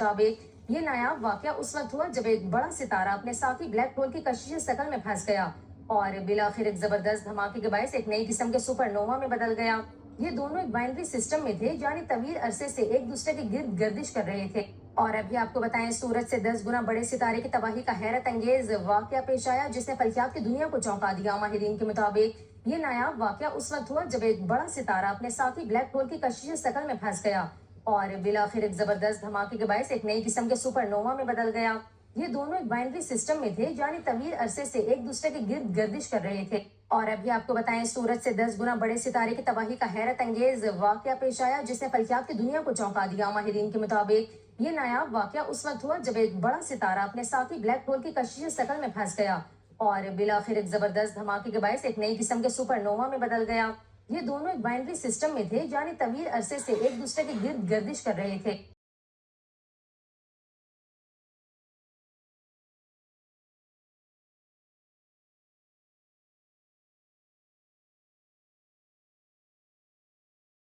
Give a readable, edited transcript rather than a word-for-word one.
मुताबिक ये नायाब वाकया उस वक्त हुआ जब एक बड़ा सितारा अपने साथी ब्लैक होल की कशिश शकल में फंस गया और बिलाखिर एक जबरदस्त धमाके के बायस एक नई किस्म के सुपरनोवा में बदल गया। ये दोनों एक बाइनरी सिस्टम में थे, यानी तवील अरसे से एक दूसरे के गिर्द गर्दिश कर रहे थे। और अभी आपको बताएं, सूरज से 10 गुना बड़े सितारे की तबाही का हैरत अंगेज वाकया पेश आया जिसने फल्कियात की दुनिया को चौंका दिया। माहिरीन के मुताबिक ये नायाब वाकया उस वक्त हुआ जब एक बड़ा सितारा अपने साथी ब्लैक होल की कशिश शकल में फंस गया और बिलाखिर एक जबरदस्त धमाके के बायस एक नई किस्म के सुपरनोवा में बदल गया। ये दोनों एक बाइनरी सिस्टम में थे, यानी तवील अरसे से एक दूसरे के गिर्द गर्दिश कर रहे थे। और अभी आपको बताएं, सूरज से 10 गुना बड़े सितारे की तबाही का हैरत अंगेज वाकया पेश आया जिसने फल्कियात की दुनिया को चौंका दिया। माहिरीन के मुताबिक ये नायाब वाकया उस वक्त हुआ जब एक बड़ा सितारा अपने साथी ब्लैक होल की कशिश शकल में फंस गया और बिलाखिर एक जबरदस्त धमाके के बायस एक नई किस्म के सुपरनोवा में बदल गया। ये दोनों एक बाइनरी सिस्टम में थे, यानी तवील अरसे से एक दूसरे के गिर्द गर्दिश कर रहे थे।